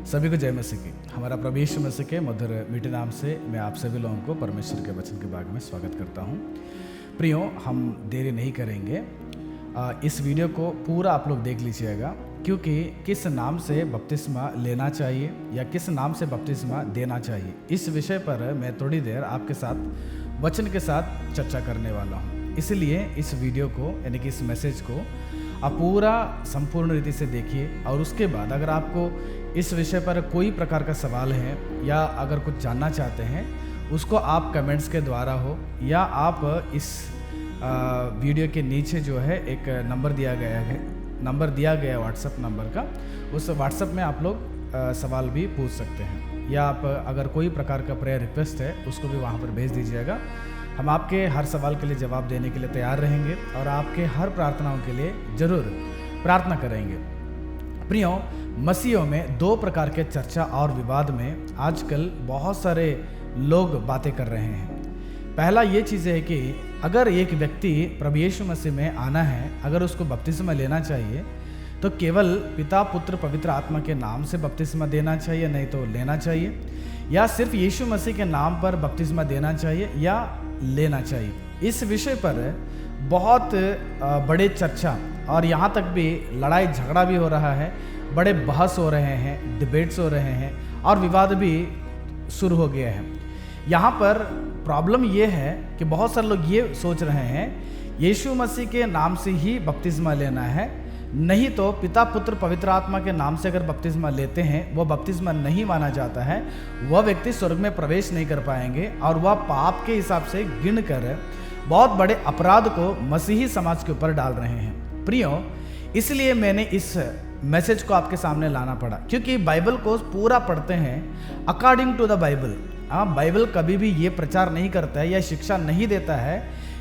सभी को जय मसीह की। हमारा प्रभु यीशु मसीह के मधुर मीठे नाम से मैं आप सभी लोगों को परमेश्वर के वचन के भाग में स्वागत करता हूं। प्रियो, हम देरी नहीं करेंगे, इस वीडियो को पूरा आप लोग देख लीजिएगा, क्योंकि किस नाम से बपतिस्मा लेना चाहिए या किस नाम से बपतिस्मा देना चाहिए, इस विषय पर मैं थोड़ी देर आपके साथ वचन के साथ चर्चा करने वाला हूँ। इसलिए इस वीडियो को यानी कि इस मैसेज को आप पूरा संपूर्ण रीति से देखिए, और उसके बाद अगर आपको इस विषय पर कोई प्रकार का सवाल है या अगर कुछ जानना चाहते हैं, उसको आप कमेंट्स के द्वारा हो या आप इस वीडियो के नीचे जो है एक नंबर दिया गया व्हाट्सएप नंबर का, उस व्हाट्सएप में आप लोग सवाल भी पूछ सकते हैं, या आप अगर कोई प्रकार का प्रेयर रिक्वेस्ट है उसको भी वहाँ पर भेज दीजिएगा। हम आपके हर सवाल के लिए जवाब देने के लिए तैयार रहेंगे और आपके हर प्रार्थनाओं के लिए जरूर प्रार्थना करेंगे। प्रियो, मसीहों में दो प्रकार के चर्चा और विवाद में आजकल बहुत सारे लोग बातें कर रहे हैं। पहला ये चीज़ है कि अगर एक व्यक्ति प्रभु यीशु मसीह में आना है, अगर उसको बपतिस्मा लेना चाहिए तो केवल पिता पुत्र पवित्र आत्मा के नाम से बपतिस्मा देना चाहिए, नहीं तो लेना चाहिए, या सिर्फ यीशु मसीह के नाम पर बपतिस्मा देना चाहिए या लेना चाहिए। इस विषय पर बहुत बड़े चर्चा और यहाँ तक भी लड़ाई झगड़ा भी हो रहा है, बड़े बहस हो रहे हैं, डिबेट्स हो रहे हैं और विवाद भी शुरू हो गया है। यहाँ पर प्रॉब्लम ये है कि बहुत सारे लोग ये सोच रहे हैं यीशु मसीह के नाम से ही बपतिस्मा लेना है, नहीं तो पिता पुत्र पवित्र आत्मा के नाम से अगर बपतिस्मा लेते हैं वो बपतिस्मा नहीं माना जाता है, वह व्यक्ति स्वर्ग में प्रवेश नहीं कर पाएंगे और वह पाप के हिसाब से गिनकर बहुत बड़े अपराध को मसीही समाज के ऊपर डाल रहे हैं। प्रियो, इसलिए मैंने इस मैसेज को आपके सामने लाना पड़ा, क्योंकि बाइबल को पूरा पढ़ते हैं according to the Bible. Bible कभी भी ये प्रचार नहीं करता है या शिक्षा नहीं देता है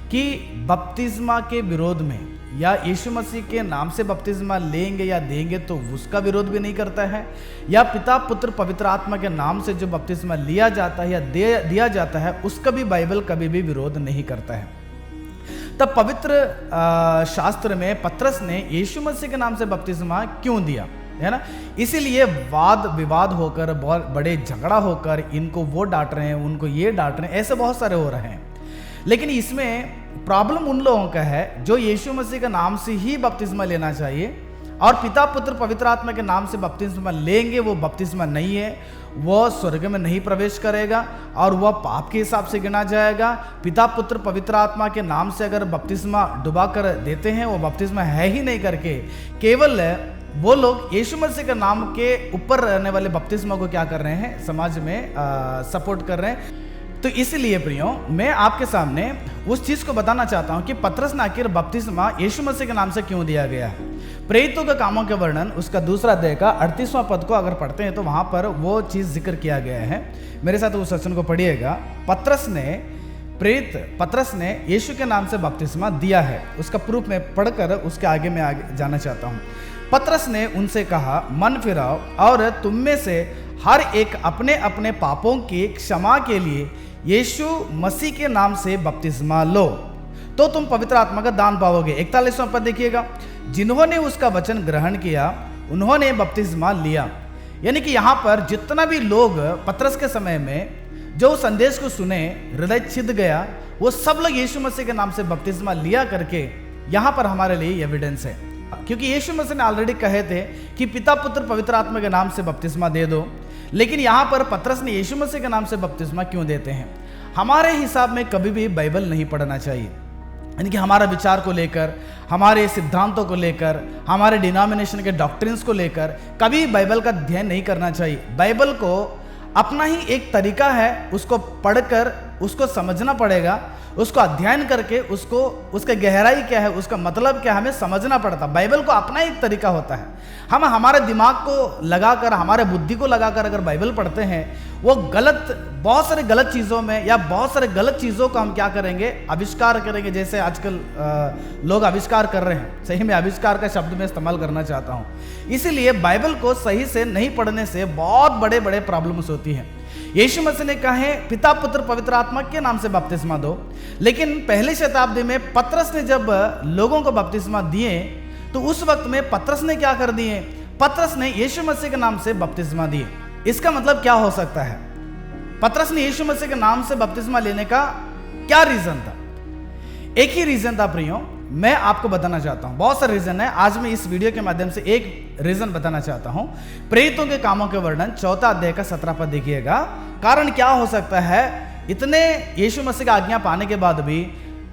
कि बपतिस्मा के विरोध में या यीशु मसीह के नाम से बपतिस्मा लेंगे या देंगे तो उसका विरोध भी नहीं करता है, या पिता पुत्र पवित्र आत्मा के नाम से जो बपतिस्मा लिया जाता है या दिया जाता है उसका भी बाइबल कभी भी विरोध नहीं करता है। तब पवित्र शास्त्र में पतरस ने यीशु मसीह के नाम से बपतिस्मा क्यों दिया, है ना। इसीलिए वाद विवाद होकर, बहुत बड़े झगड़ा होकर, इनको वो डांट रहे हैं, उनको ये डांट रहे हैं, ऐसे बहुत सारे हो रहे हैं। लेकिन इसमें प्रॉब्लम उन लोगों का है जो यीशु मसीह के नाम से ही बपतिस्मा लेना चाहिए और पिता पुत्र पवित्र आत्मा के नाम से बपतिस्मा लेंगे, वो बपतिस्मा नहीं है, वह स्वर्ग में नहीं प्रवेश करेगा और वह पाप के हिसाब से गिना जाएगा। पिता पुत्र पवित्र आत्मा के नाम से अगर बपतिस्मा डुबा कर देते हैं, वो बपतिस्मा है ही नहीं करके केवल वो लोग यीशु मसीह के नाम के ऊपर रहने वाले बपतिस्मा को क्या कर रहे हैं, समाज में सपोर्ट कर रहे हैं। तो इसलिए प्रियो, मैं आपके सामने उस चीज़ को बताना चाहता हूँ कि पतरस ने आखिर बपतिस्मा यीशु मसीह के नाम से क्यों दिया गया है। प्रेरितों के कामों के वर्णन उसका 2 अध्याय का 38वां पद को अगर पढ़ते हैं तो वहाँ पर वो चीज़ जिक्र किया गया है। मेरे साथ उस वचन को पढ़िएगा। पतरस ने यीशु के नाम से बपतिस्मा दिया है, उसका प्रूफ मैं पढ़कर उसके आगे मैं आगे जाना चाहता हूँ। पतरस ने उनसे कहा, मन फिराओ और तुम में से हर एक अपने अपने पापों की क्षमा के लिए यीशु मसीह के नाम से बपतिस्मा लो, तो तुम पवित्र आत्मा का दान पाओगे। 41वां पद देखिएगा। जिन्होंने उसका वचन ग्रहण किया उन्होंने बपतिस्मा लिया। यानी कि यहाँ पर जितना भी लोग पतरस के समय में जो संदेश को सुने, हृदय छिद गया, वो सब लोग यीशु मसीह के नाम से बपतिस्मा लिया करके यहाँ पर हमारे लिए एविडेंस है, क्योंकि यीशु मसीह ने ऑलरेडी कहे थे कि पिता पुत्र पवित्र आत्मा के नाम से बपतिस्मा दे दो। लेकिन यहाँ पर पतरस ने यीशु मसीह के नाम से बपतिस्मा क्यों देते हैं। हमारे हिसाब में कभी भी बाइबल नहीं पढ़ना चाहिए, यानी कि हमारा विचार को लेकर, हमारे सिद्धांतों को लेकर, हमारे डिनोमिनेशन के डॉक्ट्रिन्स को लेकर कभी बाइबल का अध्ययन नहीं करना चाहिए। बाइबल को अपना ही एक तरीका है, उसको पढ़कर उसको समझना पड़ेगा, उसको अध्ययन करके उसको उसका गहराई क्या है, उसका मतलब क्या है, हमें समझना पड़ता। बाइबल को अपना एक तरीका होता है। हम हमारे दिमाग को लगाकर, हमारे बुद्धि को लगाकर अगर बाइबल पढ़ते हैं, वो बहुत सारे गलत चीज़ों में या बहुत सारे गलत चीज़ों को हम क्या करेंगे, आविष्कार करेंगे। जैसे आजकल लोग आविष्कार कर रहे हैं, सही में आविष्कार का शब्द मैं इस्तेमाल करना चाहता हूँ। इसीलिए बाइबल को सही से नहीं पढ़ने से बहुत बड़े बड़े प्रॉब्लम्स होती हैं। यीशु मसीह ने कहे पिता पुत्र पवित्र आत्मा के नाम से बपतिस्मा दो, लेकिन पहली शताब्दी में पतरस ने जब लोगों को बपतिस्मा दिए तो उस वक्त में पतरस ने क्या कर दिए, पतरस ने यीशु मसीह के नाम से बपतिस्मा दिए। इसका मतलब क्या हो सकता है? पतरस ने यीशु मसीह के नाम से बपतिस्मा लेने का क्या रीजन था? एक ही रीजन था प्रियो, मैं आपको बताना चाहता हूं। बहुत सारे रीजन है, आज मैं इस वीडियो के माध्यम से एक रीजन बताना चाहता हूं। प्रेरितों के कामों के वर्णन 4 अध्याय का 17 पद देखिएगा। कारण क्या हो सकता है, इतने यीशु मसीह का आज्ञा पाने के बाद भी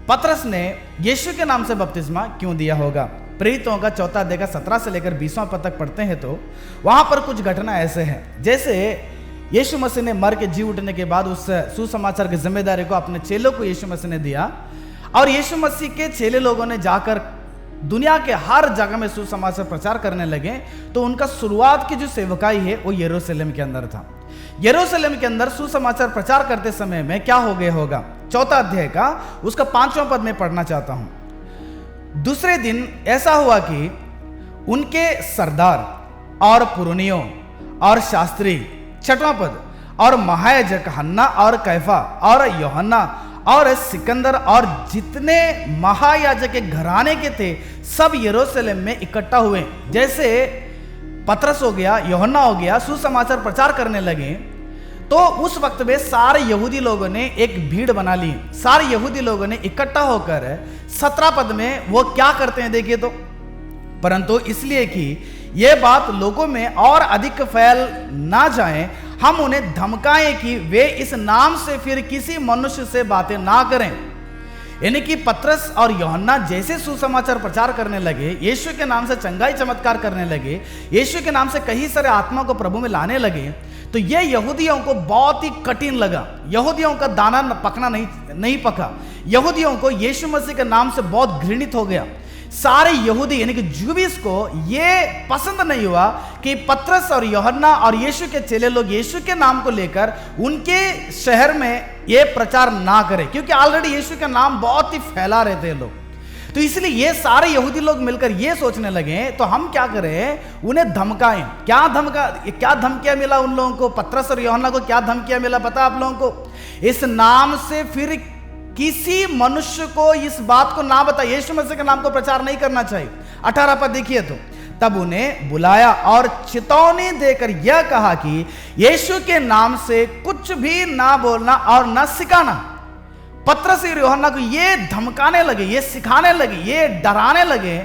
पतरस ने यीशु के नाम से बपतिस्मा क्यों दिया होगा? प्रेरितों का 4 अध्याय का 17 से लेकर 20वां पद तक पढ़ते हैं तो वहां पर कुछ घटना ऐसे हैं, जैसे यीशु मसीह ने मर के जी उठने के बाद उस सुसमाचार की जिम्मेदारी को अपने चेलों को यीशु मसीह ने दिया, और यीशु मसीह के चेले लोगों ने जाकर दुनिया के हर जगह में सुसमाचार प्रचार करने लगे। तो उनका शुरुआत की जो सेवकाई है वो यरूशलेम के अंदर था। यरूशलेम के अंदर सुसमाचार प्रचार करते समय में क्या हो गया होगा? 4 अध्याय का उसका 5वां पद में पढ़ना चाहता हूं। दूसरे दिन ऐसा हुआ कि उनके सरदार और पुरनियों और शास्त्री, 6वां पद, और महायाजक हन्ना और कैफा और यूहन्ना और सिकंदर और जितने महायाजक के घराने के थे सब यरूशलेम में इकट्ठा हुए। जैसे पतरस हो गया, यूहन्ना हो गया, सुसमाचार प्रचार करने लगे, तो उस वक्त में सारे यहूदी लोगों ने एक भीड़ बना ली। सारे यहूदी लोगों ने इकट्ठा होकर 17 पद में वो क्या करते हैं देखिए तो, परंतु इसलिए कि ये बात लोगों में और अधिक फैल ना जाए, हम उन्हें धमकाएं कि वे इस नाम से फिर किसी मनुष्य से बातें ना करें। यानी कि पतरस और यूहन्ना जैसे सुसमाचार प्रचार करने लगे, यीशु के नाम से चंगाई चमत्कार करने लगे, यीशु के नाम से कई सारे आत्मा को प्रभु में लाने लगे, तो ये यहूदियों को बहुत ही कठिन लगा। यहूदियों का दाना पकना नहीं पका। यहूदियों को यीशु मसीह के नाम से बहुत घृणित हो गया। सारे यहूदी यानी कि ज्यूविश को ये पसंद नहीं हुआ कि पतरस और यूहन्ना और यीशु के चेले लोग यीशु के नाम को लेकर उनके शहर में ये प्रचार ना करें, क्योंकि ऑलरेडी यीशु का नाम बहुत ही फैला रहे थे लोग। तो इसलिए ये सारे यहूदी लोग मिलकर ये सोचने लगे, तो हम क्या करें, उन्हें धमकाएं। क्या धमकियां मिला उन लोगों को? पतरस और यूहन्ना को क्या धमकियां मिला पता आप लोगों को? इस नाम से फिर किसी मनुष्य को इस बात को ना बताए, यीशु मसीह के नाम को प्रचार नहीं करना चाहिए। 18 पद देखिए तो, तब उन्हें बुलाया और चेतावनी देकर यह कहा कि यीशु के नाम से कुछ भी ना बोलना और ना सिखाना। पतरस और यूहन्ना को ये धमकाने लगे, ये सिखाने लगे, ये डराने लगे,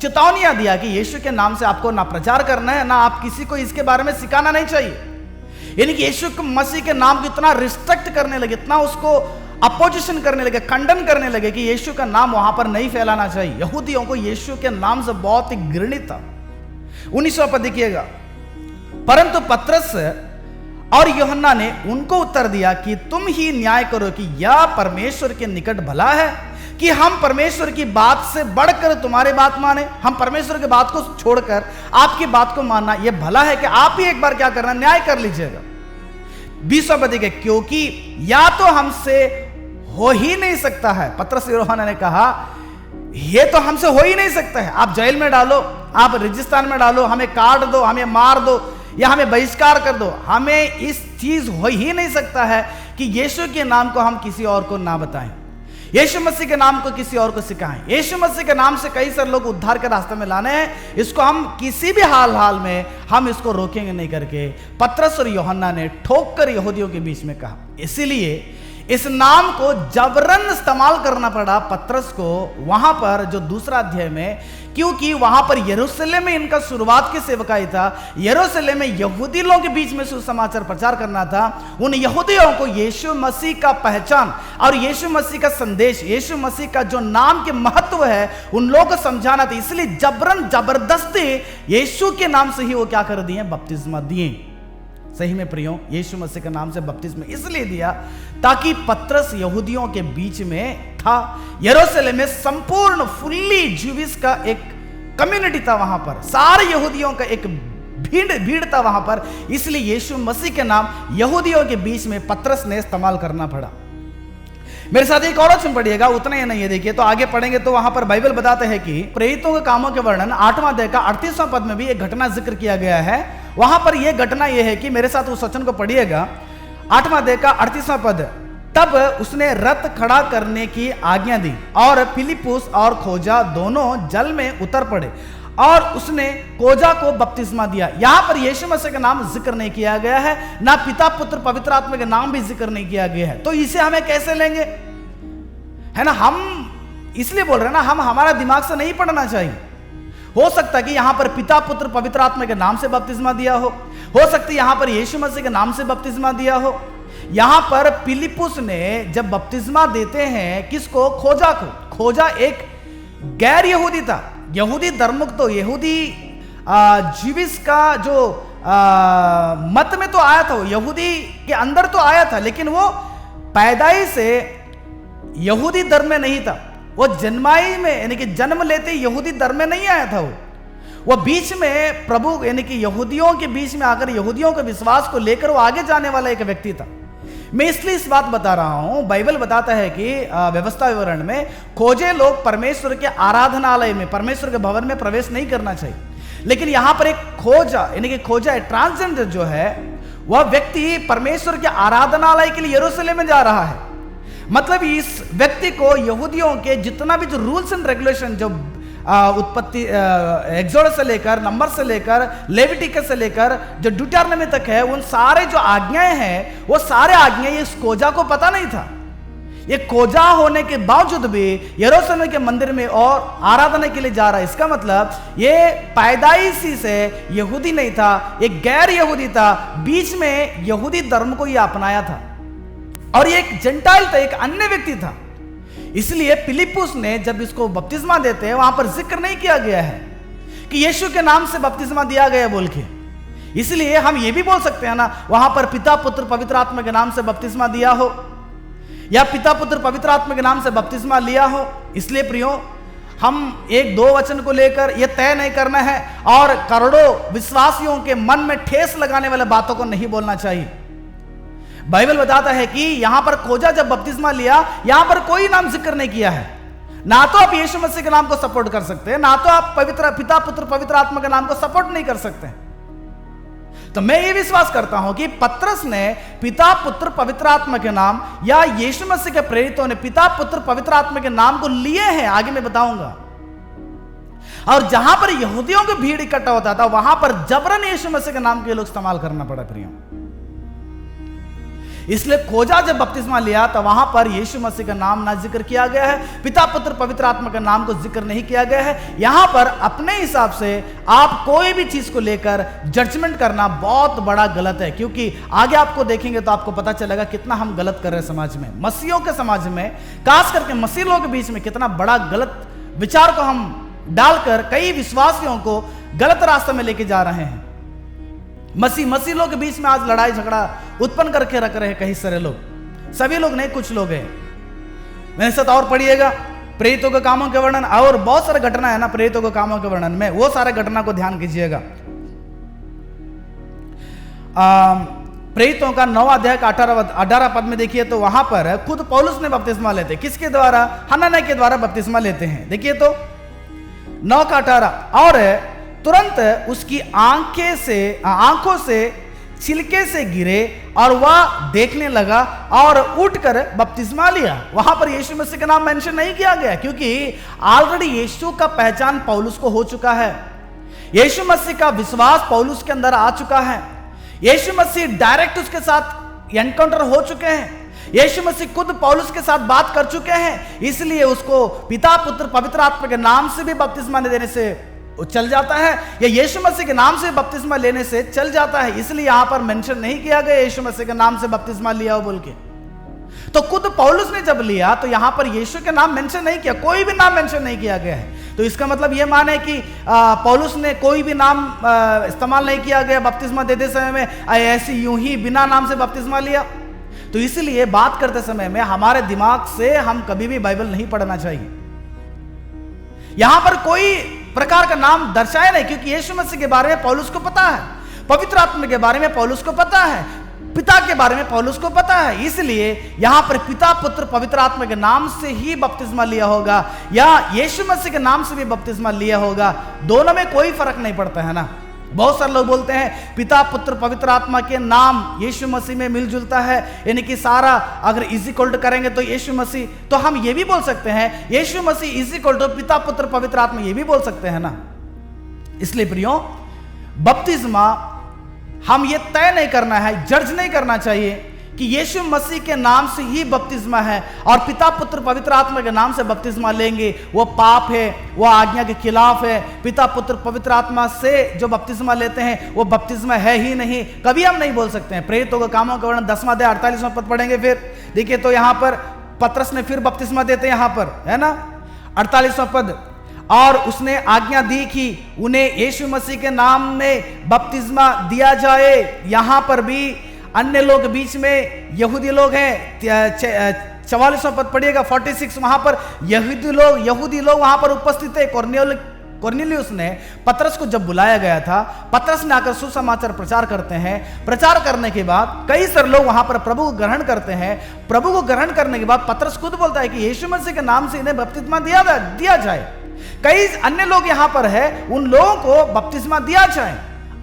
चेतावनियां दिया कि यीशु के नाम से आपको ना प्रचार करना है, ना आप किसी को इसके बारे में सिखाना नहीं चाहिए। यानी कि यीशु मसीह के नाम को इतना रिस्ट्रिक्ट करने लगे, इतना उसको अपोजिशन करने लगे, खंडन करने लगे कि यीशु का नाम वहां पर नहीं फैलाना चाहिए। यहूदियों को यीशु के नाम से बहुत ही घृणित था। 19वां पद देखिएगा, परंतु पतरस और यूहन्ना ने उनको उत्तर दिया कि तुम ही न्याय करो कि यह परमेश्वर के निकट भला है कि हम परमेश्वर की बात से बढ़कर तुम्हारी बात माने। हम परमेश्वर की बात को छोड़कर आपकी बात को मानना यह भला है कि आप ही एक बार क्या करना, न्याय कर लीजिएगा। 20वां पद देखिए, क्योंकि या तो हमसे हो ही नहीं सकता है। पतरस और यूहन्ना ने कहा ये तो हमसे हो ही नहीं सकता है, आप जेल में डालो, आप रेगिस्तान में डालो, हमें काट दो, हमें मार दो या हमें बहिष्कार कर दो, हमें इस चीज हो ही नहीं सकता है कि यीशु के नाम को हम किसी और को ना बताएं, यीशु मसीह के नाम को किसी और को सिखाएं। यीशु मसीह के नाम से कई सारे लोग उद्धार के रास्ते में लाने हैं, इसको हम किसी भी हाल में हम इसको रोकेंगे नहीं करके पतरस और यूहन्ना ने ठोक कर यहूदियों के बीच में कहा। इसीलिए इस नाम को जबरन इस्तेमाल करना पड़ा पतरस को वहां पर, जो 2 अध्याय में, क्योंकि वहां पर यरूशलेम में इनका शुरुआत की सेवकाई था। यरूशलेम में यहूदी लोगों के बीच में सुसमाचार प्रचार करना था। उन यहूदियों को यीशु मसीह का पहचान और यीशु मसीह का संदेश, यीशु मसीह का जो नाम के महत्व है उन लोगों को समझाना था। इसलिए जबरन जबरदस्ती यीशु के नाम से ही वो क्या कर दिए, बपतिस्मा दिए। सही में प्रियो, यीशु मसीह के नाम से बपतिस्मा इसलिए दिया ताकि पतरस यहूदियों के बीच में था। यरूशलेम में संपूर्ण फुल्ली ज्यूविश का एक कम्युनिटी था, वहां पर सारे यहूदियों का एक भीड़ था वहां पर। इसलिए यीशु मसीह के नाम यहूदियों के बीच में पतरस ने इस्तेमाल करना पड़ा। मेरे साथ एक और वचन पढ़िएगा, उतना ही नहीं है, देखिए तो आगे पढ़ेंगे तो वहां पर बाइबल बताते हैं कि प्रेरितों के कामों के वर्णन 8वां अध्याय का 38वां पद में भी एक घटना जिक्र किया गया है। वहां पर यह घटना यह है कि मेरे साथ उस वचन को पढ़िएगा, 8वां अध्याय का 38वां पद, तब उसने रथ खड़ा करने की आज्ञा दी और फिलिपुस और खोजा दोनों जल में उतर पड़े और उसने खोजा को बपतिस्मा दिया। यहां पर यीशु मसीह का नाम जिक्र नहीं किया गया है, ना पिता पुत्र पवित्र आत्मा के नाम भी जिक्र नहीं किया गया है। तो इसे हमें कैसे लेंगे, है ना? हम इसलिए बोल रहे हैं ना, हम हमारा दिमाग से नहीं पढ़ना चाहिए। हो सकता है कि यहां पर पिता पुत्र पवित्र आत्मा के नाम से बपतिस्मा दिया हो सकता है यहां पर यीशु मसीह के नाम से बपतिस्मा दिया हो। यहां पर फिलिप्पुस ने जब बपतिस्मा देते हैं किसको? खोजा को। खोजा एक गैर यहूदी था, यहूदी धर्मुक्त, तो यहूदी जीविस का जो मत में तो आया था, वो यहूदी के अंदर तो आया था, लेकिन वो पैदाइश से यहूदी धर्म में नहीं था। वो जन्माई में यानी कि जन्म लेते यहूदी धर्म में नहीं आया था। वो बीच में प्रभु यानी कि यहूदियों के बीच में आकर यहूदियों के विश्वास को लेकर वो आगे जाने वाला एक व्यक्ति था। मैं इसलिए इस बात बता रहा हूं, बाइबल बताता है कि व्यवस्था विवरण में खोजे लोग परमेश्वर के आराधनालय में, परमेश्वर के भवन में प्रवेश नहीं करना चाहिए। लेकिन यहां पर एक खोजा यानी कि खोजा ट्रांसजेंडर जो है वह व्यक्ति परमेश्वर के आराधनालय के लिए यरूशलेम में जा रहा है। मतलब इस व्यक्ति को यहूदियों के जितना भी जो रूल्स एंड रेगुलेशन, जो उत्पत्ति एक्सोडस से लेकर, नंबर से लेकर, लेविटिकस से लेकर जो ड्यूटरनमी तक है, उन सारे जो आज्ञाएं हैं वो सारे आज्ञाएं इस खोजा को पता नहीं था। ये खोजा होने के बावजूद भी यरूशलेम के मंदिर में और आराधना के लिए जा रहा है। इसका मतलब ये पैदाइशी से यहूदी नहीं था, एक गैर यहूदी था, बीच में यहूदी धर्म को ये अपनाया था और ये एक जेंटाइल था, एक अन्य व्यक्ति था। इसलिए फिलिप्पुस ने जब इसको बपतिस्मा देते हैं वहां पर जिक्र नहीं किया गया है कि यीशु के नाम से बपतिस्मा दिया गया बोल के। इसलिए हम ये भी बोल सकते हैं ना, वहां पर पिता पुत्र पवित्र आत्मा के नाम से बपतिस्मा दिया हो या पिता पुत्र पवित्र आत्मा के नाम से बपतिस्मा लिया हो। इसलिए प्रियो, हम एक दो वचन को लेकर यह तय नहीं करना है और करोड़ों विश्वासियों के मन में ठेस लगाने वाले बातों को नहीं बोलना चाहिए। बाइबल बताता है कि यहां पर खोजा जब बपतिस्मा लिया, यहां पर कोई नाम जिक्र नहीं किया है। ना तो आप यीशु मसीह के नाम को सपोर्ट कर सकते हैं, ना तो आप पवित्र पिता पुत्र पवित्र आत्मा के नाम को सपोर्ट नहीं कर सकते। तो मैं ये विश्वास करता हूं कि पतरस ने पिता पुत्र पवित्र आत्मा के नाम या यीशु मसीह के प्रेरितों ने पिता पुत्र पवित्र आत्मा के नाम को लिए हैं, आगे मैं बताऊंगा। और जहां पर यहूदियों की भीड़ इकट्ठा होता था वहां पर जबरन यीशु मसीह के नाम के लोग इस्तेमाल करना पड़ा प्रियो। इसलिए खोजा जब बपतिस्मा लिया तो वहां पर यीशु मसीह का नाम ना जिक्र किया गया है, पिता पुत्र पवित्र आत्मा का नाम को जिक्र नहीं किया गया है। यहां पर अपने हिसाब से आप कोई भी चीज को लेकर जजमेंट करना बहुत बड़ा गलत है, क्योंकि आगे आपको देखेंगे तो आपको पता चलेगा कितना हम गलत कर रहे हैं समाज में, मसीहियों के समाज में, खास करके मसीह लोगों के बीच में कितना बड़ा गलत विचार को हम डालकर कई विश्वासियों को गलत रास्ते में लेके जा रहे हैं। मसीह लोग के बीच में आज लड़ाई झगड़ा उत्पन्न करके रख रहे हैं कई सारे लोग, सभी लोग नहीं, कुछ लोग हैं। मेरे साथ और पढ़िएगा प्रेरितों के कामों के वर्णन, और बहुत सारे घटना है ना प्रेरितों के कामों के वर्णन में, वो सारे घटना को ध्यान कीजिएगा। प्रेरितों का 9 अध्याय का 18 पद में देखिए तो वहां पर खुद पौलुस ने बपतिस्मा लेते, किसके द्वारा? हनन्याह के द्वारा बपतिस्मा लेते हैं। देखिए तो 9 का 18, और तुरंत उसकी आंखों से छिलके से गिरे और वह देखने लगा और उठकर बपतिस्मा लिया। वहां पर यीशु मसीह का नाम मेंशन नहीं किया गया, क्योंकि ऑलरेडी यीशु का पहचान पौलुस को हो चुका है, यीशु मसीह का विश्वास पौलुस के अंदर आ चुका है, यीशु मसीह डायरेक्ट उसके साथ एनकाउंटर हो चुके हैं, यीशु मसीह खुद पौलुस के साथ बात कर चुके हैं। इसलिए उसको पिता पुत्र पवित्र आत्मा के नाम से भी बपतिस्मा देने से चल जाता है, या यीशु मसीह के नाम से बपतिस्मा लेने से चल जाता है। इसलिए यहां पर मेंशन नहीं किया गया यीशु मसीह के नाम से बपतिस्मा लिया हो बोल के। तो खुद पौलुस ने जब लिया तो यहां पर यीशु के नाम मेंशन नहीं किया, कोई भी नाम मेंशन नहीं किया गया है। तो इसका मतलब यह माने कि पौलुस ने कोई भी नाम इस्तेमाल नहीं किया गया बपतिस्मा देते समय में, ऐसी यूं ही बिना नाम से बपतिस्मा लिया। तो इसलिए बात करते समय में हमारे दिमाग से हम कभी भी बाइबल नहीं पढ़ना चाहिए। यहां पर कोई प्रकार का नाम दर्शाया नहीं, क्योंकि यीशु मसीह के बारे में पौलुस को पता है, पवित्र आत्मा के बारे में पौलुस को पता है, पिता के बारे में पौलुस को पता है। इसलिए यहां पर पिता पुत्र पवित्र आत्मा के नाम से ही बपतिस्मा लिया होगा या यीशु मसीह के नाम से भी बपतिस्मा लिया होगा, दोनों में कोई फर्क नहीं पड़ता है ना। बहुत सारे लोग बोलते हैं पिता पुत्र पवित्र आत्मा के नाम यीशु मसीह में मिलजुलता है, यानी कि सारा अगर इज इक्वल टू करेंगे तो यीशु मसीह, तो हम ये भी बोल सकते हैं यीशु मसीह इज इक्वल टू पिता पुत्र पवित्र आत्मा, ये भी बोल सकते हैं ना। इसलिए प्रियो, बपतिस्मा हम ये तय नहीं करना है, जज नहीं करना चाहिए कि यीशु मसीह के नाम से ही बपतिस्मा है और पिता पुत्र पवित्र आत्मा के नाम से बपतिस्मा लेंगे वो पाप है, वो आज्ञा के खिलाफ है। पिता पुत्र पवित्र आत्मा से जो बपतिस्मा लेते हैं वो बपतिस्मा है ही नहीं, कभी हम नहीं बोल सकते हैं। प्रेरितों के कामों का वर्णन 10वां अध्याय 48वां पद पढ़ेंगे। फिर देखिए तो यहां पर पतरस ने फिर बपतिस्मा देते हैं, यहां पर है ना 48वां पद, और उसने आज्ञा दी कि उन्हें यीशु मसीह के नाम में बपतिस्मा दिया जाए। यहां पर भी अन्य लोग बीच में यहूदी लोग हैं। 44वां पद पढ़िएगा 46, वहां पर यहूदी लोग वहां पर उपस्थित है। कॉर्नेलियुस ने पतरस को जब बुलाया गया था, पतरस ने आकर सुसमाचार प्रचार करते हैं। प्रचार करने के बाद कई सारे लोग वहां पर प्रभु को ग्रहण करते हैं। प्रभु को ग्रहण करने के बाद पतरस खुद बोलता है कि यीशु मसीह के नाम से इन्हें बपतिस्मा दिया जाए। कई अन्य लोग यहां पर है, उन लोगों को बपतिस्मा दिया जाए।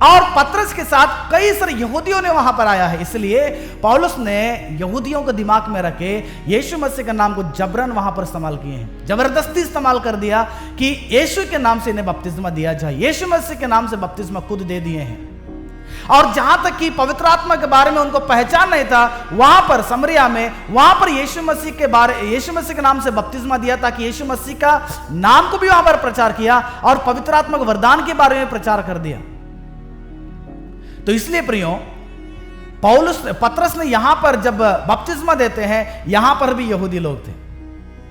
और पतरस के साथ कई सारे यहूदियों ने वहां पर आया है, इसलिए पौलुस ने यहूदियों को दिमाग में रखे यीशु मसीह के नाम को जबरन वहां पर इस्तेमाल किए हैं, जबरदस्ती इस्तेमाल कर दिया कि यीशु के नाम से इन्हें बपतिस्मा दिया जाए। यीशु मसीह के नाम से बपतिस्मा खुद दे दिए हैं। और जहां तक कि पवित्र आत्मा के बारे में उनको पहचान नहीं था, वहां पर समरिया में वहां पर यीशु मसीह के नाम से बपतिस्मा दिया, ताकि यीशु मसीह का नाम को भी वहां पर प्रचार किया और पवित्र आत्मा के वरदान के बारे में प्रचार कर दिया। तो इसलिए प्रियो, पतरस ने यहां पर जब बपतिस्मा देते हैं, यहां पर भी यहूदी लोग थे,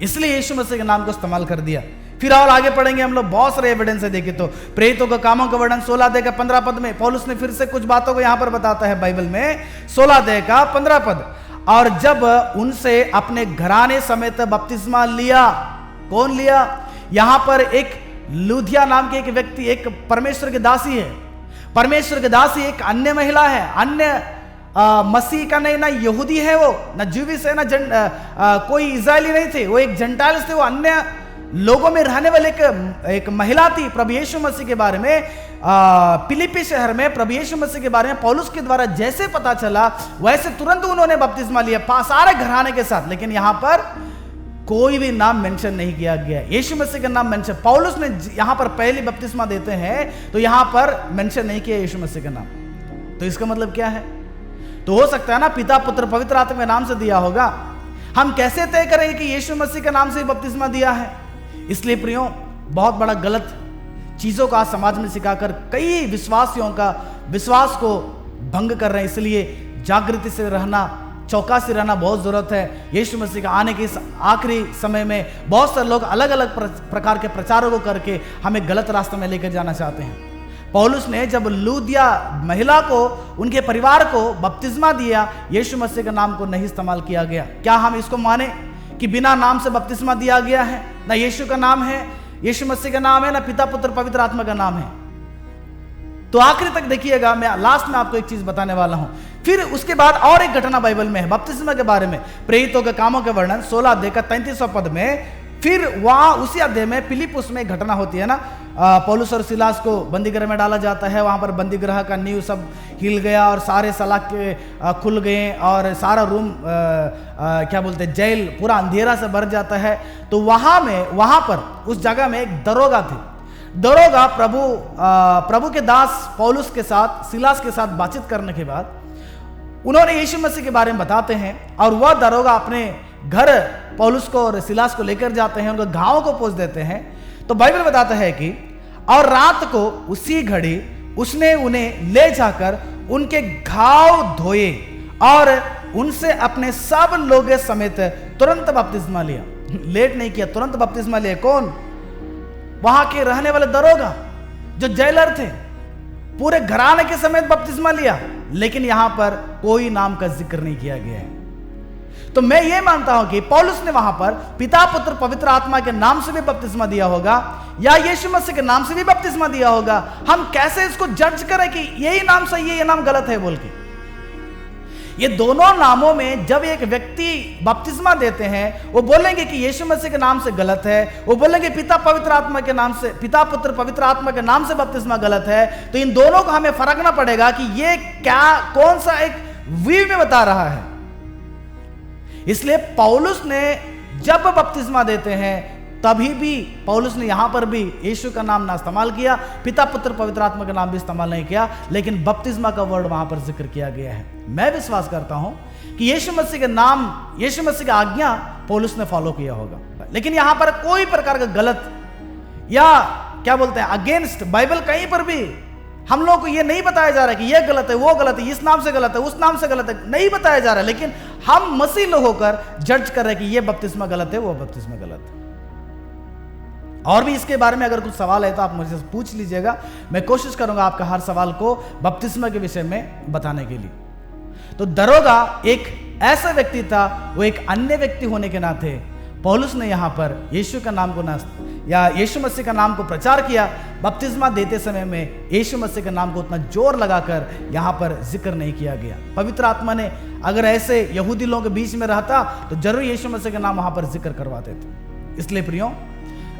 इसलिए यीशु मसीह के नाम को इस्तेमाल कर दिया। फिर और आगे पढ़ेंगे हम लोग, बहुत सारे एविडेंस है। देखिए तो प्रेरितों के कामों का वर्णन 16 अध्याय का 15 पद में पौलुस ने फिर से कुछ बातों को यहां पर बताता है बाइबल में। 16 अध्याय का 15 पद, और जब उनसे अपने घराने समेत बपतिस्मा लिया। कौन लिया? यहां पर एक लूदिया नाम के एक व्यक्ति, एक परमेश्वर की दासी है। परमेश्वर की दासी एक अन्य महिला है, अन्य मसीह का नहीं, ना यहूदी है वो, ना ज्यूविश है, ना कोई इजरायली नहीं थे, वो एक जेंटाइल्स थे, वो अन्य लोगों में रहने वाले एक महिला थी। प्रभु यीशु मसीह के बारे में फिलिप्पी शहर में प्रभु यीशु मसीह के बारे में पौलुस के द्वारा जैसे पता चला, वैसे तुरंत उन्होंने बपतिस्मा लिया सारे घराने के साथ। लेकिन यहां पर कोई भी नाम मेंशन नहीं किया गया, यीशु मसीह का नाम मेंशन। पौलुस ने यहां पर पहली बपतिस्मा देते हैं तो यहां पर मेंशन नहीं किया यीशु मसीह का नाम। तो इसका मतलब क्या है? तो हो सकता है ना पिता पुत्र पवित्र आत्मा के नाम से दिया होगा। हम कैसे तय करेंगे कि यीशु मसीह के नाम से बपतिस्मा दिया है? इसलिए प्रियो, बहुत बड़ा गलत चीजों का समाज में सिखाकर कई विश्वासियों का विश्वास को भंग कर रहे हैं। इसलिए जागृति से रहना, चौकसी रहना बहुत जरूरत है। यीशु मसीह का आने के इस आखिरी समय में बहुत सारे लोग अलग अलग प्रकार के प्रचारों को करके हमें गलत रास्ते में लेकर जाना चाहते हैं। पौलुस ने जब लूदिया महिला को, उनके परिवार को बपतिस्मा दिया, यीशु मसीह के नाम को नहीं इस्तेमाल किया गया। क्या हम इसको माने कि बिना नाम से बपतिस्मा दिया गया है? ना यीशु का नाम है, यीशु मसीह का नाम है, ना पिता पुत्र पवित्र आत्मा का नाम है। तो आखिरी तक देखिएगा, मैं लास्ट में आपको एक चीज बताने वाला हूं। फिर उसके बाद और एक घटना बाइबल में है बपतिस्मा के बारे में। प्रेरितों के कामों के वर्णन 16 अध्याय का 33वां पद में, फिर वहां उसी अध्याय में फिलिप्पुस में एक घटना होती है ना, पौलुस और सिलास को बंदीगृह में डाला जाता है। वहां पर बंदीगृह का नींव सब हिल गया और सारे सलाखे खुल गए और सारा रूम क्या बोलते हैं, जेल पूरा अंधेरा से भर जाता है। तो वहां पर उस जगह में एक दरोगा थे। दरोगा प्रभु के दास पौलुस के साथ, सिलास के साथ बातचीत करने के बाद उन्होंने यीशु मसीह के बारे में बताते हैं, और वह दरोगा अपने घर पौलुस को और सिलास को लेकर जाते हैं, उनको घावों को पोंछ देते हैं। तो बाइबल बताता है कि और रात को उसी घड़ी उसने उन्हें ले जाकर उनके घाव धोए और उनसे अपने सब लोगों समेत तुरंत बपतिस्मा लिया। लेट नहीं किया, तुरंत बपतिस्मा लिया। कौन? वहां के रहने वाले दरोगा जो जेलर थे, पूरे घराने के समेत बपतिस्मा लिया। लेकिन यहां पर कोई नाम का जिक्र नहीं किया गया है। तो मैं ये मानता हूं कि पौलुस ने वहां पर पिता पुत्र पवित्र आत्मा के नाम से भी बपतिस्मा दिया होगा या यीशु मसीह के नाम से भी बपतिस्मा दिया होगा। हम कैसे इसको जज करें कि यही नाम सही है, ये नाम गलत है बोल के? ये दोनों नामों में जब एक व्यक्ति बपतिस्मा देते हैं, वो बोलेंगे कि यीशु मसीह के नाम से गलत है, वो बोलेंगे पिता पवित्र आत्मा के नाम से, पिता पुत्र पवित्र आत्मा के नाम से बपतिस्मा गलत है। तो इन दोनों को हमें फरकना पड़ेगा कि ये क्या, कौन सा एक व्यू में बता रहा है। इसलिए पौलुस ने जब बपतिस्मा देते हैं तभी भी पौलुस ने यहाँ पर भी यीशु का नाम ना इस्तेमाल किया, पिता पुत्र पवित्र आत्मा का नाम भी इस्तेमाल नहीं किया, लेकिन बपतिस्मा का वर्ड वहां पर जिक्र किया गया है। मैं विश्वास करता हूं कि यीशु मसीह के नाम, यीशु मसीह की आज्ञा पौलुस ने फॉलो किया होगा, लेकिन यहां पर कोई प्रकार का गलत या क्या बोलते हैं अगेंस्ट बाइबल कहीं पर भी हम लोग को ये नहीं बताया जा रहा है कि ये गलत है, वो गलत है, इस नाम से गलत है, उस नाम से गलत है, नहीं बताया जा रहा है, लेकिन हम मसीह लोग होकर जज कर रहे हैं कि ये बपतिस्मा गलत है, वो बपतिस्मा गलत है। और भी इसके बारे में अगर कुछ सवाल है तो आप मुझसे पूछ लीजिएगा, मैं कोशिश करूंगा आपका हर सवाल को बपतिस्मा के विषय में बताने के लिए। तो दरोगा एक ऐसा व्यक्ति था, वो एक अन्य व्यक्ति होने के नाते पौलुस ने यहाँ पर यीशु का नाम को या यीशु मसीह का नाम को प्रचार किया। बपतिस्मा देते समय में यीशु मसीह का नाम को उतना जोर लगाकर यहाँ पर जिक्र नहीं किया गया। पवित्र आत्मा ने अगर ऐसे यहूदी लोगों के बीच में रहता तो जरूर यीशु मसीह का नाम वहाँ पर जिक्र करवाते थे। इसलिए प्रियो,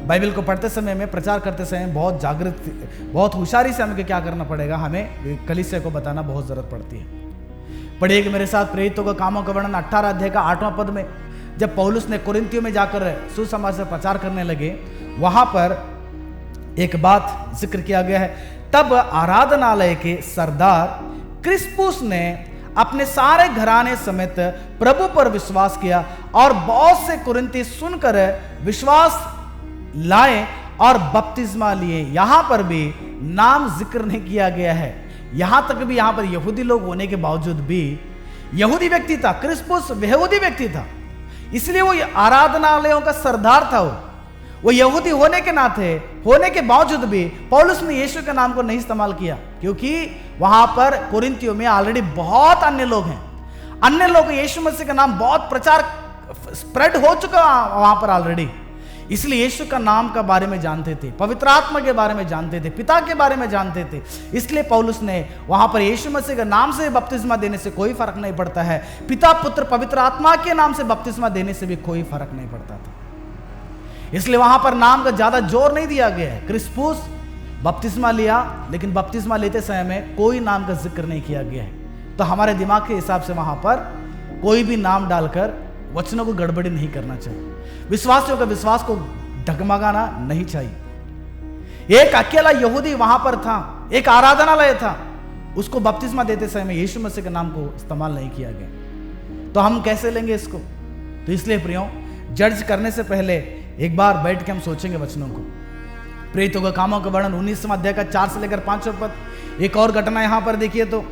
बाइबल को पढ़ते समय में, प्रचार करते समय बहुत जागृत, बहुत होशियारी से हमें क्या करना पड़ेगा, हमें कलीसिया को बताना बहुत जरूरत पड़ती है। पढ़िए मेरे साथ प्रेरितों का कामों का वर्णन 18 अध्याय का 8वां पद में, जब पौलुस ने कुरिन्थियों में जाकर सुसमाचार प्रचार करने लगे, वहां पर एक बात जिक्र किया गया है। तब आराधनालय के सरदार क्रिस्पुस ने अपने सारे घराने समेत प्रभु पर विश्वास किया और बहुत से कुरिन्थी सुनकर विश्वास लाए और बपतिस्मा लिए। यहां पर भी नाम जिक्र नहीं किया गया है। यहां तक भी यहां पर यहूदी लोग होने के बावजूद भी, यहूदी व्यक्ति था, क्रिस्पुस यहूदी व्यक्ति था, इसलिए वो आराधनालयों का सरदार था। वो यहूदी होने के नाते, होने के बावजूद भी पौलुस ने यीशु के नाम को नहीं इस्तेमाल किया, क्योंकि वहां पर कुरिन्थियों में ऑलरेडी बहुत अन्य लोग हैं। अन्य लोग यीशु मसीह का नाम बहुत प्रचार स्प्रेड हो चुका वहां पर ऑलरेडी, इसलिए यीशु का नाम के बारे में जानते थे, पवित्र आत्मा के बारे में जानते थे, पिता के बारे में जानते थे। इसलिए पौलुस ने वहां पर यीशु मसीह के नाम से बपतिस्मा देने से कोई फर्क नहीं पड़ता है, पिता पुत्र पवित्र आत्मा के नाम से बपतिस्मा देने से भी कोई फर्क नहीं पड़ता था। इसलिए वहां पर नाम का ज्यादा जोर नहीं दिया गया है। क्रिस्पुस बपतिस्मा लिया, लेकिन बपतिस्मा लेते समय में कोई नाम का जिक्र नहीं किया गया है। तो हमारे दिमाग के हिसाब से वहां पर कोई भी नाम डालकर वचनों को गड़बड़ी नहीं करना चाहिए, विश्वासियों का विश्वास को डगमगाना नहीं चाहिए। एक अकेला यहूदी वहां पर था, एक आराधनालय था, उसको बपतिस्मा देते समय में यीशु मसीह के नाम को इस्तेमाल नहीं किया गया, तो हम कैसे लेंगे इसको? तो इसलिए प्रियो, जज करने से पहले एक बार बैठ के हम सोचेंगे वचनों को। प्रेरितों का कामों का वर्णन 19वां अध्याय का 4 से लेकर 5वां पद। एक और घटना यहां पर देखिए, तो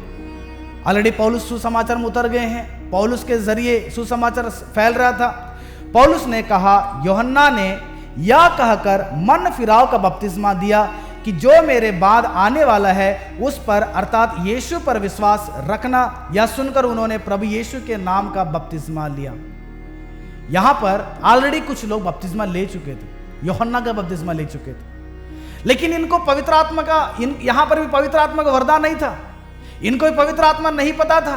ऑलरेडी पौलुस सुसमाचार में उतर गए हैं, पौलुस के जरिए सुसमाचार फैल रहा था। पौलुस ने कहा, यूहन्ना ने यह कहकर मन फिराव का बपतिस्मा दिया कि जो मेरे बाद आने वाला है उस पर, अर्थात यीशु पर विश्वास रखना। यह सुनकर उन्होंने प्रभु यीशु के नाम का बपतिस्मा लिया। यहां पर ऑलरेडी कुछ लोग बपतिस्मा ले चुके थे, यूहन्ना का बपतिस्मा ले चुके थे, लेकिन इनको पवित्र आत्मा का, यहां पर भी पवित्र आत्मा का वरदान नहीं था, इनको भी पवित्र आत्मा नहीं पता था,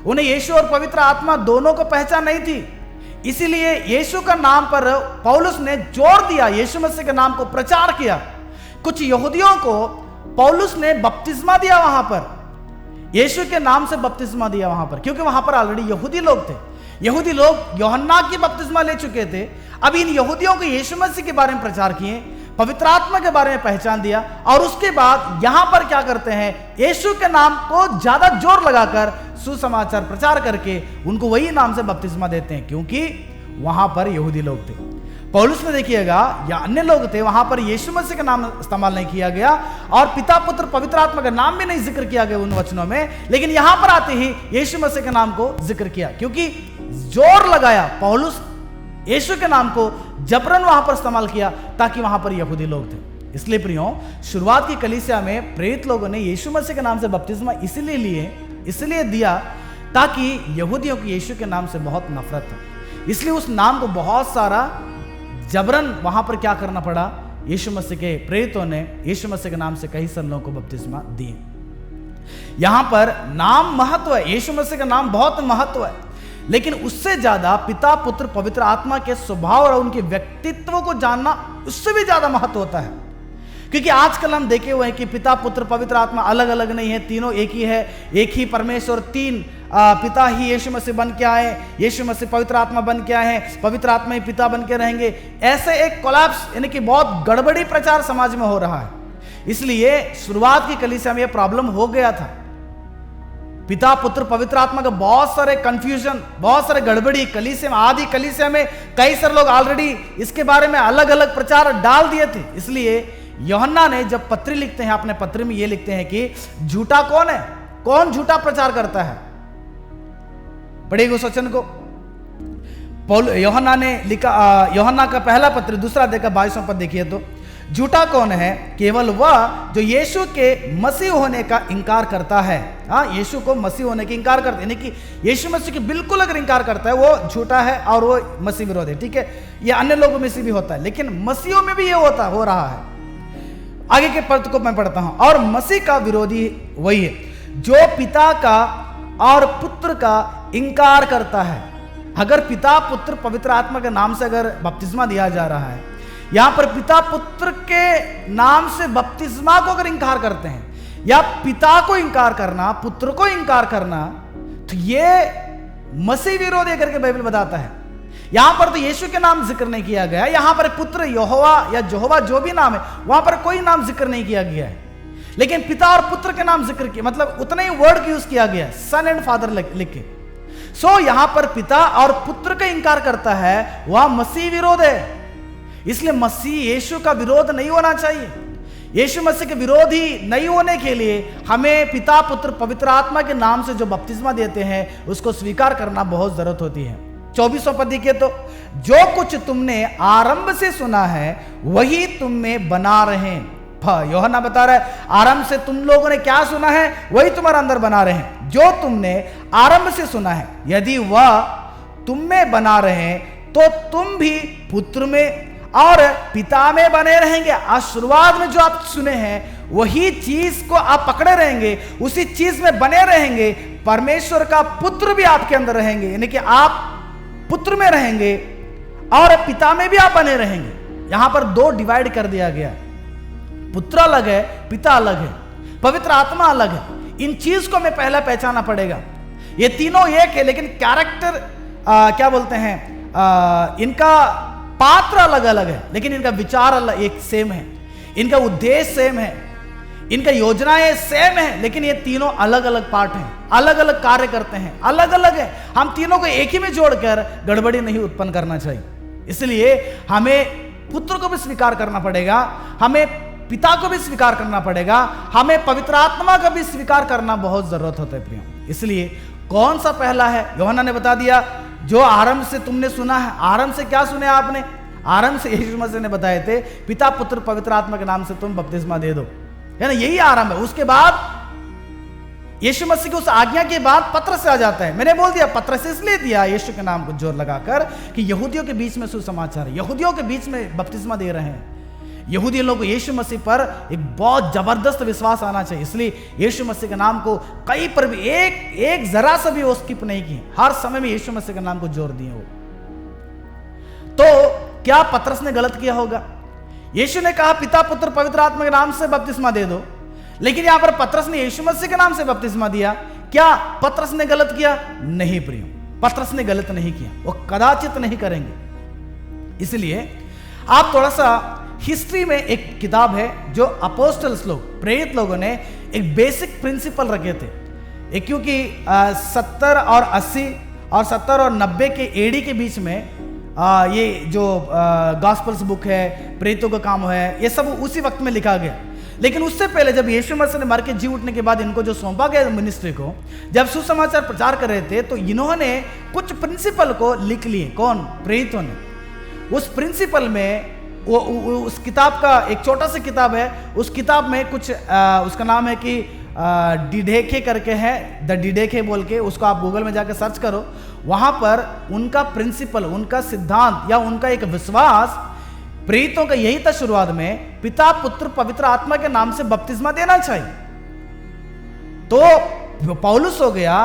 उन्हें यीशु और पवित्र आत्मा दोनों को पहचान नहीं थी। इसीलिए यीशु का नाम पर पौलुस ने जोर दिया, यीशु मसीह के नाम को प्रचार किया। कुछ यहूदियों को पौलुस ने बपतिस्मा दिया, वहां पर यीशु के नाम से बपतिस्मा दिया वहां पर, क्योंकि वहां पर ऑलरेडी यहूदी लोग थे। यहूदी लोग यूहन्ना की बपतिस्मा ले चुके थे। अब इन यहूदियों को यीशु मसीह के बारे में प्रचार किए, पवित्र आत्मा के बारे में पहचान दिया, और उसके बाद यहां पर क्या करते हैं, यीशु के नाम को ज्यादा जोर लगाकर सुसमाचार प्रचार करके उनको वही नाम से बपतिस्मा देते हैं, क्योंकि वहां पर यहूदी लोग थे। पौलुस में देखिएगा, या अन्य लोग थे, वहां पर यीशु मसीह का नाम इस्तेमाल नहीं किया गया और पिता पुत्र पवित्र आत्मा का नाम भी नहीं जिक्र किया गया उन वचनों में, लेकिन यहां पर आते ही यीशु मसीह के नाम को जिक्र किया, क्योंकि जोर लगाया पौलुस, यीशु के नाम को जबरन वहां पर इस्तेमाल किया, ताकि वहां पर यहूदी लोग थे। इसलिए प्रियो, शुरुआत की कलीसिया में प्रेरित लोगों ने यीशु मसीह के नाम से बपतिस्मा इसलिए दिया ताकि यहूदियों की यीशु के नाम से बहुत नफरत था, इसलिए उस नाम को बहुत सारा जबरन वहां पर क्या करना पड़ा, यीशु मसीह के प्रेरितों ने यीशु मसीह के नाम से कई सारे लोगों को बपतिस्मा दिए। यहां पर नाम महत्व है, यीशु मसीह का नाम बहुत महत्व है, लेकिन उससे ज्यादा पिता पुत्र पवित्र आत्मा के स्वभाव और उनके व्यक्तित्व को जानना उससे भी ज्यादा महत्व होता है। क्योंकि आजकल हम देखे हुए हैं कि पिता पुत्र पवित्र आत्मा अलग अलग नहीं है, तीनों एक ही है, एक ही परमेश्वर, तीन पिता ही यीशु मसीह बन के आए, यीशु मसीह पवित्र आत्मा बन के आए हैं, पवित्र आत्मा ही पिता बन के रहेंगे। ऐसे एक कोलैप्स यानी कि बहुत गड़बड़ी प्रचार समाज में हो रहा है। इसलिए शुरुआत की कलीसिया में यह प्रॉब्लम हो गया था। पिता पुत्र पवित्र आत्मा का बहुत सारे कंफ्यूजन, बहुत सारे गड़बड़ी कलीसिया में, आदि कलीसिया में कई सारे लोग ऑलरेडी इसके बारे में अलग अलग प्रचार डाल दिए थे। इसलिए यूहन्ना ने जब पत्री लिखते हैं, अपने पत्र में ये लिखते हैं कि झूठा कौन है, कौन झूठा प्रचार करता है। पढ़िए उस वचन को। यूहन्ना ने लिखा, यूहन्ना का पहला पत्र 2 अध्याय का 22वां पद देखिए तो, झूठा कौन है? केवल वह जो यीशु के मसीह होने का इंकार करता है। हाँ, यीशु को मसीह होने की इंकार करते हैं, यानी कि यीशु मसीह की बिल्कुल अगर इंकार करता है वो झूठा है और वो मसीह विरोध है। ठीक है, ये अन्य लोगों में से भी होता है, लेकिन मसीहों में भी ये हो रहा है। आगे के पद को मैं पढ़ता हूं। और मसीह का विरोधी वही है जो पिता का और पुत्र का इंकार करता है। अगर पिता पुत्र पवित्र आत्मा के नाम से अगर बपतिस्मा दिया जा रहा है, यहां पर पिता पुत्र के नाम से बपतिस्मा को अगर इंकार करते हैं, या पिता को इंकार करना, पुत्र को इंकार करना, तो ये मसीह विरोधी करके बाइबल बताता है। यहां पर तो यीशु के नाम जिक्र नहीं किया गया, यहां पर पुत्र यहोवा या यहोवा जो भी नाम है वहां पर कोई नाम जिक्र नहीं किया गया है, लेकिन पिता और पुत्र के नाम जिक्र किया, मतलब उतना ही वर्ड यूज किया गया, सन एंड फादर लिख के। सो यहां पर पिता और पुत्र का इंकार करता है, वह मसीह विरोध है। इसलिए मसीह यीशु का विरोध नहीं होना चाहिए। यीशु मसीह के विरोधी नहीं होने के लिए हमें पिता पुत्र पवित्र आत्मा के नाम से जो बपतिस्मा देते हैं उसको स्वीकार करना बहुत जरूरत होती है। 24वां पद देखिए तो, जो कुछ तुमने आरंभ से सुना है वही तुम में बना रहे। यूहन्ना बता रहा है, आरंभ से तुम लोगों ने क्या सुना है वही तुम्हारे अंदर बना रहे हैं। जो तुमने आरंभ से सुना है, यदि वह तुम में बना रहे तो तुम भी पुत्र में और पिता में बने रहेंगे। आज शुरुआत में जो आप सुने हैं वही चीज को आप पकड़े रहेंगे, उसी चीज में बने रहेंगे। परमेश्वर का पुत्र भी आपके अंदर रहेंगे, यानी कि आप पुत्र में रहेंगे और पिता में भी आप बने रहेंगे। यहां पर 2 डिवाइड कर दिया गया, पुत्र अलग है, पिता अलग है, पवित्र आत्मा अलग है। इन चीज को हमें पहला पहचाना पड़ेगा। ये तीनों एक है, लेकिन कैरेक्टर क्या बोलते हैं, इनका पात्र अलग अलग है, लेकिन इनका विचार अलग एक सेम है, इनका उद्देश्य सेम है, इनका योजनाएं सेम है, लेकिन ये तीनों अलग अलग पार्ट हैं, अलग अलग कार्य करते हैं, अलग अलग है। हम तीनों को एक ही में जोड़कर गड़बड़ी नहीं उत्पन्न करना चाहिए। इसलिए हमें पुत्र को भी स्वीकार करना पड़ेगा, हमें पिता को भी स्वीकार करना पड़ेगा, हमें पवित्र आत्मा का भी स्वीकार करना बहुत जरूरत होता है प्रियो। इसलिए कौन सा पहला है? यूहन्ना ने बता दिया, जो आरंभ से तुमने सुना है। आरंभ से क्या सुने आपने? आरंभ से यीशु मसीह ने बताए थे, पिता पुत्र पवित्र आत्मा के नाम से तुम बपतिस्मा दे दो, है ना, यही आरंभ है। उसके बाद यीशु मसीह की उस आज्ञा के बाद पत्र से आ जाता है। मैंने बोल दिया पत्र से इसलिए दिया यीशु के नाम को जोर लगाकर कि यहूदियों के बीच में सुसमाचार है, यहूदियों के बीच में बपतिस्मा दे रहे हैं। यहूदी लोगों को यीशु मसीह पर एक बहुत जबरदस्त विश्वास आना चाहिए, इसलिए यीशु मसीह के नाम को कहीं पर भी एक जरा सा भी वो स्किप नहीं की, हर समय में यीशु मसीह के नाम को जोर दिए हो। तो क्या पतरस ने गलत किया होगा? यीशु ने कहा पिता पुत्र पवित्र आत्मा के नाम से बपतिस्मा दे दो, लेकिन यहां पर पतरस ने यीशु मसीह के नाम से बपतिस्मा दिया। क्या पतरस ने गलत किया? नहीं प्रियो, पतरस ने गलत नहीं किया, वो कदाचित नहीं करेंगे। इसलिए आप थोड़ा सा हिस्ट्री में एक किताब है जो अपोस्टल्स लोग, प्रेरित लोगों ने एक बेसिक प्रिंसिपल रखे थे, क्योंकि 70 और 80 और 70 और 90 के एडी के बीच में ये जो गॉस्पेल्स बुक है, प्रेरितों का काम है, ये सब उसी वक्त में लिखा गया। लेकिन उससे पहले जब यीशु मसीह ने मर के जी उठने के बाद इनको जो सौंपा गया मिनिस्ट्री को, जब सुसमाचार प्रचार कर रहे थे, तो इन्होंने कुछ प्रिंसिपल को लिख लिए। कौन? प्रेरितों ने। उस प्रिंसिपल में वो उस किताब का एक छोटा सा किताब है, उस किताब में कुछ उसका नाम है कि डिडेके करके है, द डिडेके बोल के, उसको आप गूगल में जाकर सर्च करो। वहां पर उनका प्रिंसिपल, उनका सिद्धांत या उनका एक विश्वास प्रेरितों का यही था शुरुआत में, पिता पुत्र पवित्र आत्मा के नाम से बपतिस्मा देना चाहिए। तो पौलुस हो गया,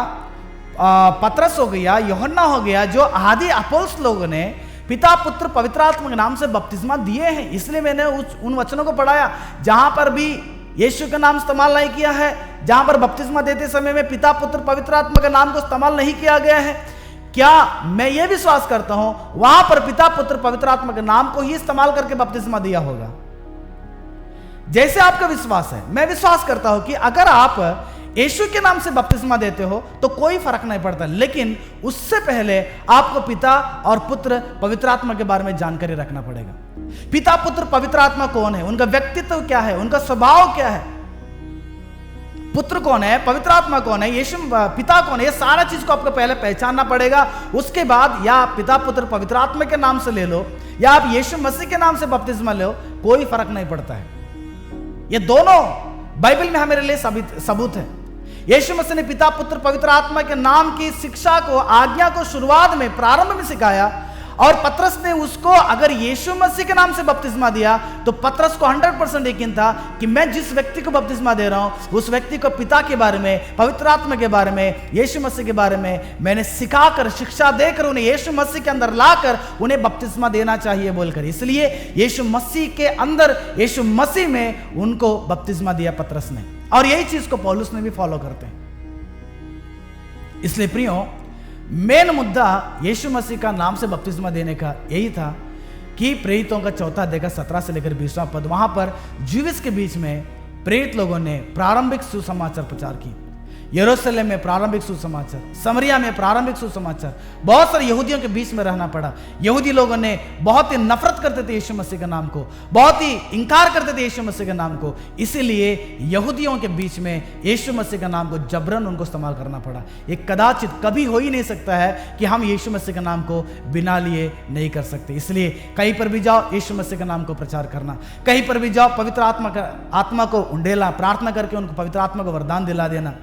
पतरस हो गया, यूहन्ना हो गया, जो आदि अपोस्तल लोगों ने पिता पुत्र पवित्र आत्मा के नाम से बपतिस्मा दिए हैं। इसलिए मैंने उन वचनों को पढ़ाया जहां पर भी यीशु का नाम इस्तेमाल नहीं किया है, जहां पर बपतिस्मा देते समय में पिता पुत्र पवित्र आत्मा के नाम को इस्तेमाल नहीं किया गया है, क्या मैं ये विश्वास करता हूं वहां पर पिता पुत्र पवित्र आत्मा के नाम को ही इस्तेमाल करके बपतिस्मा दिया होगा? जैसे आपका विश्वास है, मैं विश्वास करता हूं कि अगर आप यीशु के नाम से बपतिस्मा देते हो तो कोई फर्क नहीं पड़ता, लेकिन उससे पहले आपको पिता और पुत्र पवित्र आत्मा के बारे में जानकारी रखना पड़ेगा। पिता पुत्र पवित्र आत्मा कौन है, उनका व्यक्तित्व क्या है, उनका स्वभाव क्या है, पुत्र कौन है, पवित्र आत्मा कौन है, यीशु पिता कौन है, ये सारा चीज को आपको पहले पहचानना पड़ेगा। उसके बाद या पिता पुत्र पवित्र आत्मा के नाम से ले लो या आप यीशु मसीह के नाम से बपतिस्मा लो, कोई फर्क नहीं पड़ता है। ये दोनों बाइबल में हमारे लिए सबूत है। यीशु मसीह ने पिता पुत्र पवित्र आत्मा के नाम की शिक्षा को, आज्ञा को शुरुआत में, प्रारंभ में सिखाया, और पतरस ने उसको अगर यीशु मसीह के नाम से बपतिस्मा दिया तो पतरस को 100% यकीन था कि मैं जिस व्यक्ति को बपतिस्मा दे रहा हूं उस व्यक्ति को पिता के बारे में, पवित्र आत्मा के बारे में, यीशु मसीह के बारे में मैंने सिखाकर, शिक्षा देकर, उन्हें यीशु मसीह के अंदर लाकर उन्हें बपतिस्मा देना चाहिए बोलकर, इसलिए यीशु मसीह के अंदर, यीशु मसीह में उनको बपतिस्मा दिया पतरस ने। और यही चीज को पौलुस ने भी फॉलो करते हैं। इसलिए प्रियो, मेन मुद्दा यीशु मसीह का नाम से बपतिस्मा देने का यही था कि प्रेरितों का 4 अध्याय 17 से लेकर 20वां पद, वहां पर ज्यूइश के बीच में प्रेरित लोगों ने प्रारंभिक सुसमाचार प्रचार की। यरूशलेम में प्रारंभिक सुसमाचार, समरिया में प्रारंभिक सुसमाचार, बहुत सारे यहूदियों के बीच में रहना पड़ा। यहूदी लोगों ने बहुत ही नफरत करते थे यीशु मसीह के नाम को, बहुत ही इंकार करते थे यीशु मसीह के नाम को, इसीलिए यहूदियों के बीच में यीशु मसीह का नाम को जबरन उनको इस्तेमाल करना पड़ा। ये कदाचित कभी हो ही नहीं सकता है कि हम यीशु मसीह के नाम को बिना लिए नहीं कर सकते। इसलिए कहीं पर भी जाओ यीशु मसीह के नाम को प्रचार करना, कहीं पर भी जाओ पवित्र आत्मा को उंडेला, प्रार्थना करके उनको पवित्र आत्मा को वरदान दिला देना,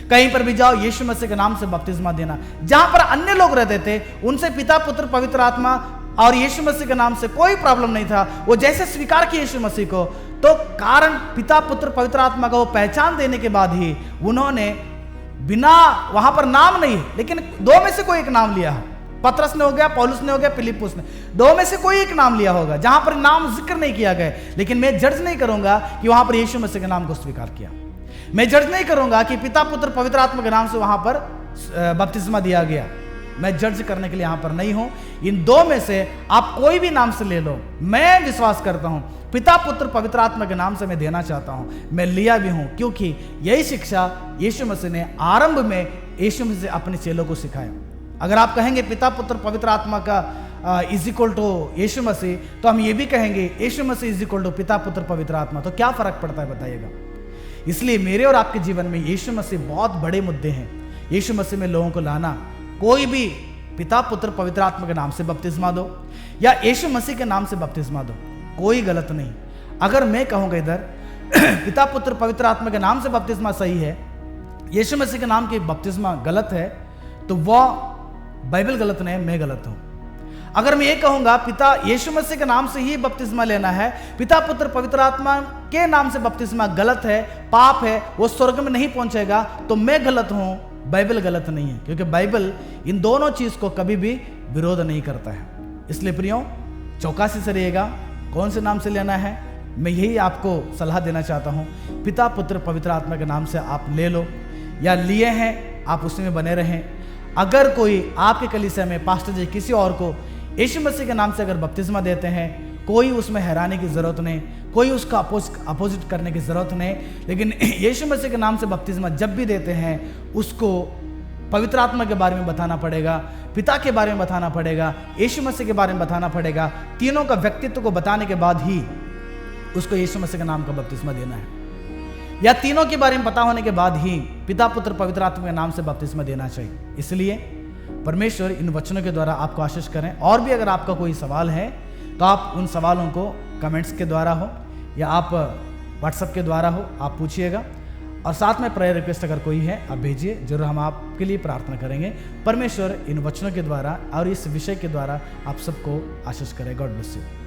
कहीं पर भी जाओ यीशु मसीह के नाम से बपतिस्मा देना। जहां पर अन्य लोग रहते थे उनसे पिता पुत्र पवित्र आत्मा और यीशु मसीह के नाम से कोई प्रॉब्लम नहीं था, वो जैसे स्वीकार किए यीशु मसीह को, तो कारण पिता पुत्र पवित्र आत्मा का वो पहचान देने के बाद ही उन्होंने बिना, वहां पर नाम नहीं लेकिन 2 में से कोई एक नाम लिया, पतरस ने हो गया, पौलुस ने हो गया, फिलिप्पुस ने, 2 में से कोई एक नाम लिया होगा जहां पर नाम जिक्र नहीं किया गया। लेकिन मैं जज नहीं करूंगा कि वहां पर यीशु मसीह के नाम को स्वीकार किया, मैं जज नहीं करूंगा कि पिता पुत्र पवित्र आत्मा के नाम से वहां पर बपतिस्मा दिया गया। मैं जज करने के लिए यहां पर नहीं हूं। इन 2 में से आप कोई भी नाम से ले लो, मैं विश्वास करता हूं पिता पुत्र पवित्र आत्मा के नाम से मैं देना चाहता हूं, मैं लिया भी हूं, क्योंकि यही शिक्षा यीशु मसीह ने आरंभ में यीशु मसीह अपने चेलों को सिखाया। अगर आप कहेंगे पिता पुत्र पवित्र आत्मा का इज इक्वल टू यीशु मसीह, तो हम ये भी कहेंगे यीशु मसीह इज इक्वल टू पिता पुत्र पवित्र आत्मा, तो क्या फर्क पड़ता है बताइएगा। इसलिए मेरे और आपके जीवन में यीशु मसीह बहुत बड़े मुद्दे हैं। यीशु मसीह में लोगों को लाना, कोई भी पिता पुत्र पवित्र आत्मा के नाम से बपतिस्मा दो या यीशु मसीह के नाम से बपतिस्मा दो, कोई गलत नहीं। अगर मैं कहूँगा इधर पिता पुत्र पवित्र आत्मा के नाम से बपतिस्मा सही है, यीशु मसीह के नाम की बपतिस्मा गलत है, तो वह बाइबल गलत नहीं, मैं गलत हूँ। अगर मैं ये कहूंगा पिता यीशु मसीह के नाम से ही बपतिस्मा लेना है, पिता पुत्र पवित्र आत्मा के नाम से बपतिस्मा गलत है, पाप है, वो स्वर्ग में नहीं पहुंचेगा, तो मैं गलत हूं, बाइबल गलत नहीं है, क्योंकि बाइबल इन दोनों चीज को कभी भी विरोध नहीं करता है। इसलिए प्रियो, चौकसी से रहिएगा, कौन से नाम से लेना है, मैं यही आपको सलाह देना चाहता हूं। पिता पुत्र पवित्र आत्मा के नाम से आप ले लो, या लिए हैं आप उसी में बने रहें। अगर कोई आपके कलीसिया में पास्टर जी किसी और को यीशु मसीह के नाम से अगर बपतिस्मा देते हैं, कोई उसमें हैरानी की जरूरत नहीं, कोई उसका अपोजिट करने की जरूरत नहीं, लेकिन यीशु मसीह के नाम से बपतिस्मा जब भी देते हैं उसको पवित्र आत्मा के बारे में बताना पड़ेगा, पिता के बारे में बताना पड़ेगा, यीशु मसीह के बारे में बताना पड़ेगा। तीनों का व्यक्तित्व को बताने के बाद ही उसको यीशु मसीह के नाम का बपतिस्मा देना है, या तीनों के बारे में पता होने के बाद ही पिता पुत्र पवित्र आत्मा के नाम से बपतिस्मा देना चाहिए। इसलिए परमेश्वर इन वचनों के द्वारा आपको आशीष करें। और भी अगर आपका कोई सवाल है तो आप उन सवालों को कमेंट्स के द्वारा हो या आप व्हाट्सएप के द्वारा हो, आप पूछिएगा। और साथ में प्रेयर रिक्वेस्ट अगर कोई है आप भेजिए, जरूर हम आपके लिए प्रार्थना करेंगे। परमेश्वर इन वचनों के द्वारा और इस विषय के द्वारा आप सबको आशीष करें। God bless you.